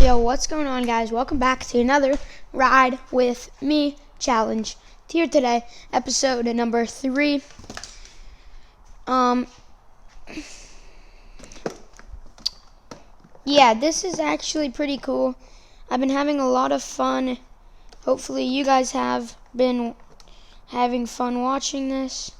Yo, what's going on, guys? Welcome back to another Ride With Me challenge. Here today, episode number 3. Yeah, this is actually pretty cool. I've been having a lot of fun. Hopefully you guys have been having fun watching this.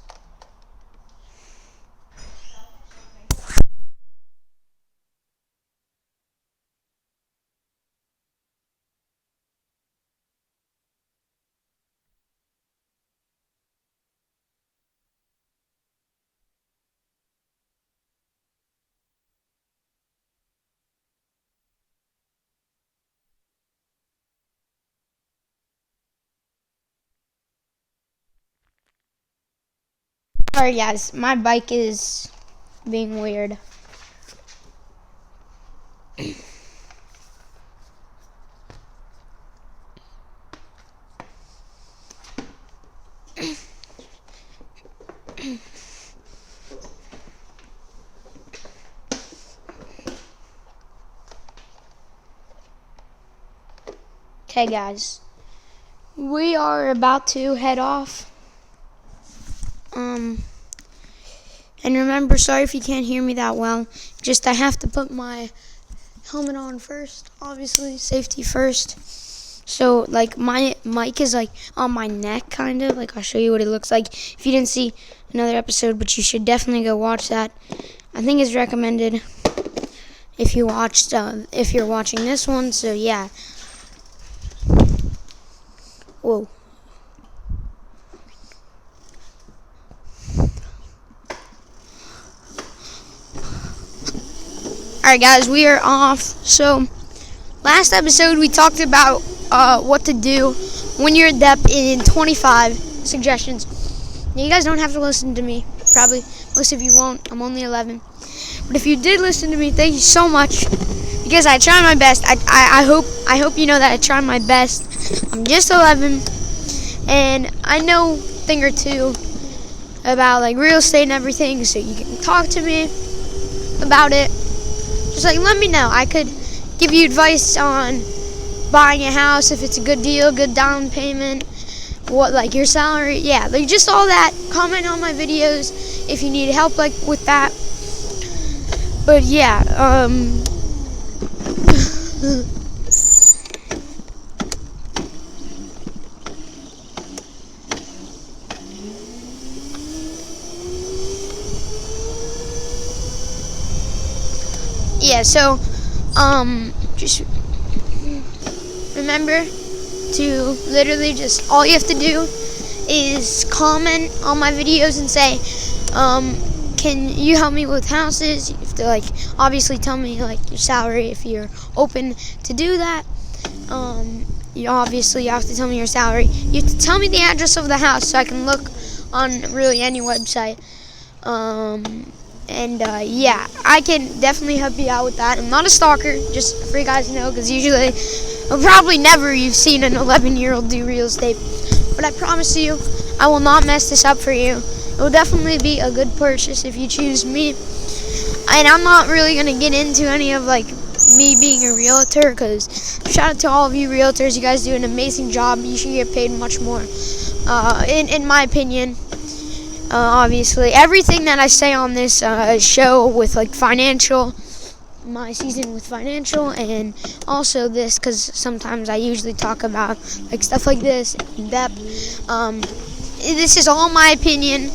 Alright, guys, my bike is being weird. Okay, guys, we are about to head off. And remember, sorry if you can't hear me that well. Just I have to put my helmet on first, obviously, safety first. So, like, my mic is, like, on my neck, kind of. Like, I'll show you what it looks like if you didn't see another episode, but you should definitely go watch that. I think it's recommended if you watched, if you're watching this one, so, yeah. Whoa. Alright, guys, we are off. So, last episode we talked about what to do when you're adept in 25 suggestions. Now, you guys don't have to listen to me. Probably most of you won't. I'm only 11. But if you did listen to me, thank you so much. Because I tried my best. I hope you know that I tried my best. I'm just 11. And I know a thing or two about, like, real estate and everything. So you can talk to me about it. Just, like, let me know. I could give you advice on buying a house, if it's a good deal, good down payment, what, like, your salary. Yeah, like, just all that. Comment on my videos if you need help, like, with that. But, yeah, yeah, so, just remember to literally just, all you have to do is comment on my videos and say, can you help me with houses? You have to, like, obviously tell me, like, your salary if you're open to do that. You obviously have to tell me your salary. You have to tell me the address of the house so I can look on really any website. Yeah, I can definitely help you out with that. I'm not a stalker, just for you guys to know, because usually, well, probably never you've seen an 11-year-old do real estate. But I promise you, I will not mess this up for you. It will definitely be a good purchase if you choose me. And I'm not really going to get into any of, like, me being a realtor, because shout out to all of you realtors. You guys do an amazing job. You should get paid much more, in my opinion. Obviously, everything that I say on this show with, like, financial, my season with financial, and also this, because sometimes I usually talk about, like, stuff like this in depth. This is all my opinion,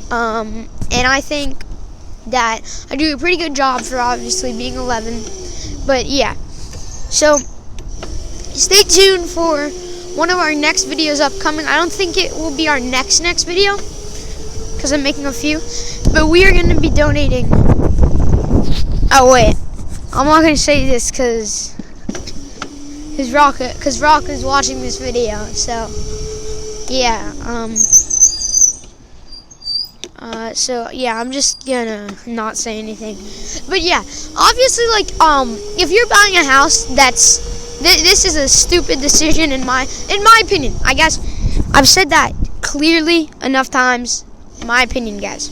and I think that I do a pretty good job for obviously being 11. But yeah, so stay tuned for one of our next videos upcoming. I don't think it will be our next video, because I'm making a few, but we are going to be donating. Oh wait, I'm not going to say this because Rock is watching this video. So yeah, so yeah, I'm just gonna not say anything. But yeah, obviously, like, if you're buying a house, this is a stupid decision in my opinion. I guess I've said that clearly enough times. My opinion, guys.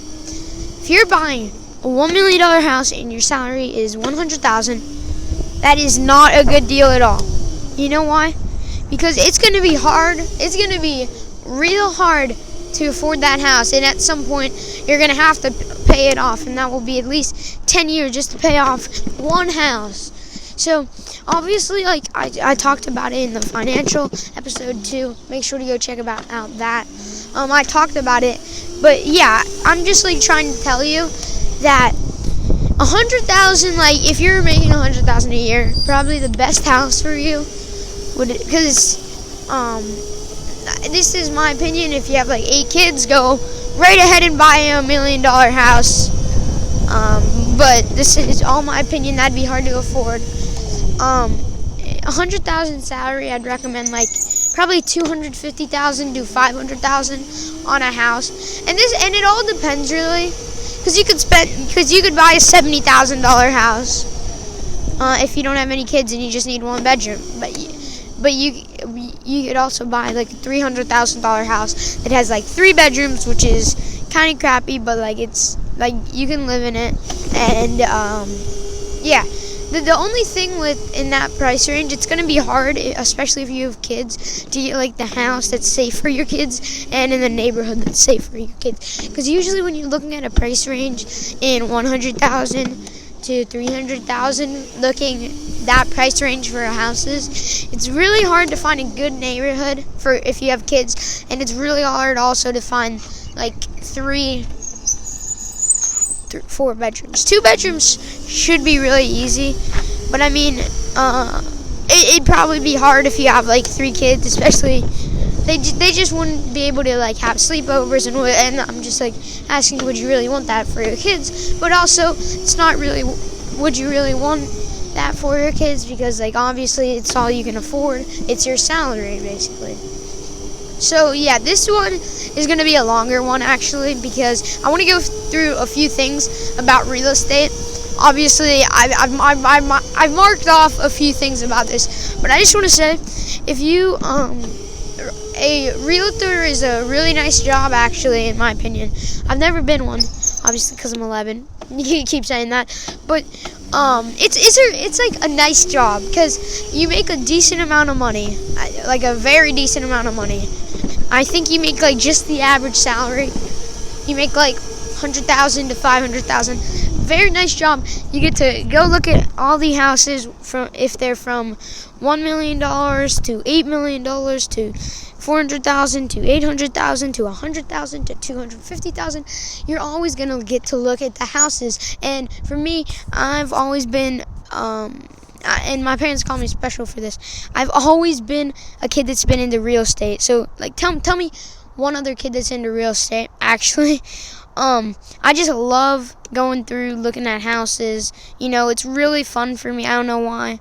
If you're buying a $1 million house and your salary is $100,000, that is not a good deal at all. You know why? Because it's going to be hard. It's going to be real hard to afford that house, and at some point you're going to have to pay it off, and that will be at least 10 years just to pay off one house. So obviously, like I talked about it in the financial episode too. Make sure to go check out that. I talked about it, but yeah, I'm just like trying to tell you that 100,000, like if you're making 100,000 a year, probably the best house for you would, because this is my opinion. If you have like 8 kids, go right ahead and buy a $1 million house. But this is all my opinion. That'd be hard to afford. 100,000 salary, I'd recommend like probably 250,000 to 500,000 on a house, and it all depends really, because you could buy a $70,000 house if you don't have any kids and you just need one bedroom, but you could also buy like a $300,000 house that has like 3 bedrooms, which is kind of crappy, but like it's like you can live in it, and yeah. The only thing in that price range, it's going to be hard, especially if you have kids, to get like the house that's safe for your kids and in the neighborhood that's safe for your kids. Because usually when you're looking at a price range in 100,000 to 300,000, looking that price range for houses, it's really hard to find a good neighborhood for if you have kids, and it's really hard also to find like 4 bedrooms. 2 bedrooms should be really easy, but I mean, it'd probably be hard if you have like 3 kids, especially they just wouldn't be able to like have sleepovers, and I'm just like asking, would you really want that for your kids? But also, it's not really, would you really want that for your kids? Because like obviously it's all you can afford. It's your salary basically. So yeah, this one is going to be a longer one actually, because I want to go through a few things about real estate. Obviously, I've marked off a few things about this, but I just want to say, if you a realtor is a really nice job actually, in my opinion. I've never been one, obviously, because I'm 11. You keep saying that, but it's like a nice job because you make a decent amount of money, like a very decent amount of money. I think you make like just the average salary. You make like 100,000 to 500,000. Very nice job. You get to go look at all the houses if they're from $1 million to $8 million to 400,000 to 800,000 to 100,000 to 250,000. You're always gonna get to look at the houses. And for me, I've always been and my parents call me special for this. I've always been a kid that's been into real estate. So like tell me one other kid that's into real estate actually. I just love going through looking at houses. You know, it's really fun for me. I don't know why.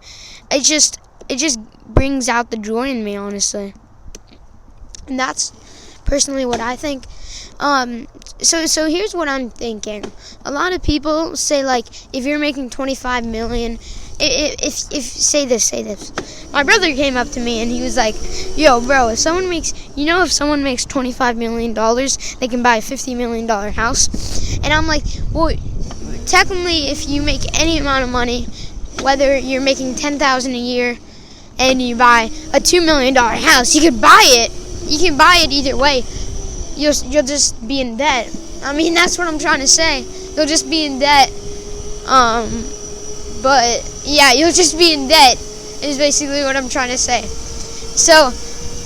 It just brings out the joy in me, honestly. And that's personally what I think. So here's what I'm thinking. A lot of people say like if you're making 25 million, if say this. My brother came up to me and he was like, "Yo, bro, if someone makes $25 million, they can buy a $50 million house." And I'm like, well, technically, if you make any amount of money, whether you're making $10,000 a year and you buy a $2 million house, you can buy it. You can buy it either way. You'll just be in debt. I mean, that's what I'm trying to say. You'll just be in debt. But yeah, you'll just be in debt is basically what I'm trying to say. So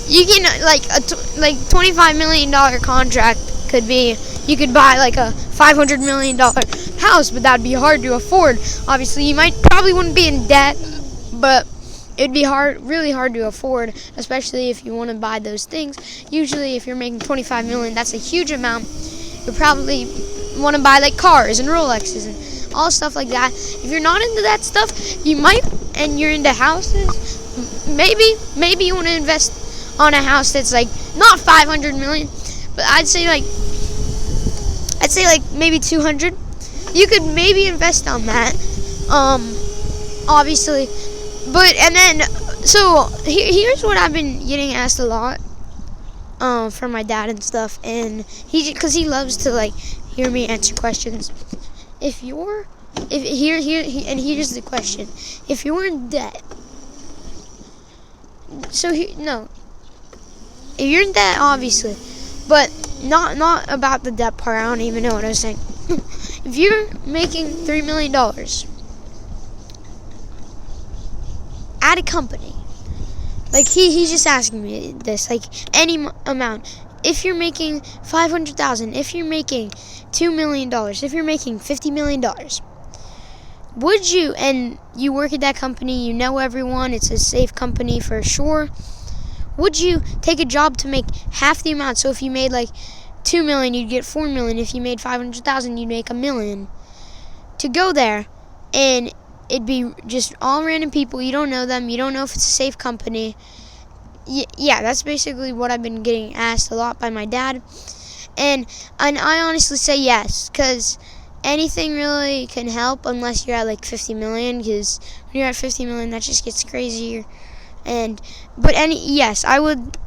you can like $25 million contract could be, you could buy like a $500 million house, but that'd be hard to afford. Obviously, you probably wouldn't be in debt, but it'd be really hard to afford, especially if you want to buy those things. Usually, if you're making $25 million, that's a huge amount. You probably want to buy like cars and Rolexes and all stuff like that. If you're not into that stuff, you might, and you're into houses, maybe you want to invest on a house that's like not 500 million, but I'd say like maybe 200. You could maybe invest on that, obviously. But and then so here's what I've been getting asked a lot from my dad and stuff, and because he loves to like hear me answer questions. If you're and here's the question: if you're in debt, no, if you're in debt, obviously, but not about the debt part. I don't even know what I was saying. If you're making $3 million at a company, like he's just asking me this, like any amount. If you're making $500,000, if you're making $2 million, if you're making $50 million, would you, and you work at that company, you know everyone, it's a safe company for sure, would you take a job to make half the amount? So if you made like $2 million, you'd get $4 million. If you made $500,000, you'd make $1 million. To go there, and it'd be just all random people. You don't know them. You don't know if it's a safe company. Yeah, that's basically what I've been getting asked a lot by my dad. And I honestly say yes, because anything really can help unless you're at like 50 million, because when you're at 50 million, that just gets crazier. Yes, I would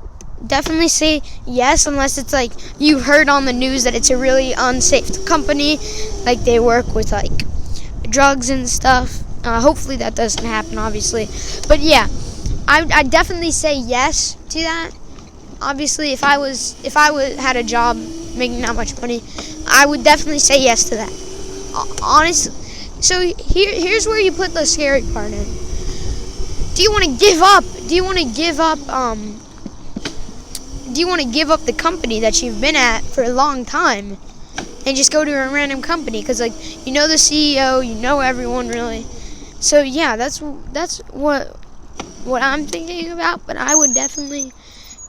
definitely say yes, unless it's like you heard on the news that it's a really unsafe company, like they work with like drugs and stuff. Hopefully that doesn't happen, obviously. But yeah, I definitely say yes to that. Obviously, if I had a job making that much money, I would definitely say yes to that. Honestly, so here's where you put the scary part in. Do you want to give up? Do you want to give up? Do you want to give up the company that you've been at for a long time and just go to a random company? Because like you know the CEO, you know everyone really. So yeah, that's what I'm thinking about. But I would definitely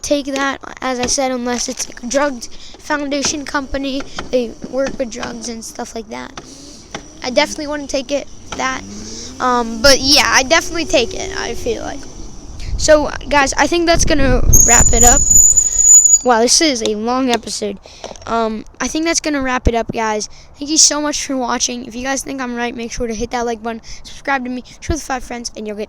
take that, as I said, unless it's like a drug foundation company, they work with drugs and stuff like that. I definitely wouldn't take that. But yeah, I definitely take it, I feel like. So guys, I think that's gonna wrap it up. Wow, this is a long episode. I think that's gonna wrap it up, guys. Thank you so much for watching. If you guys think I'm right, make sure to hit that like button, subscribe to me, share with 5 friends, and you'll get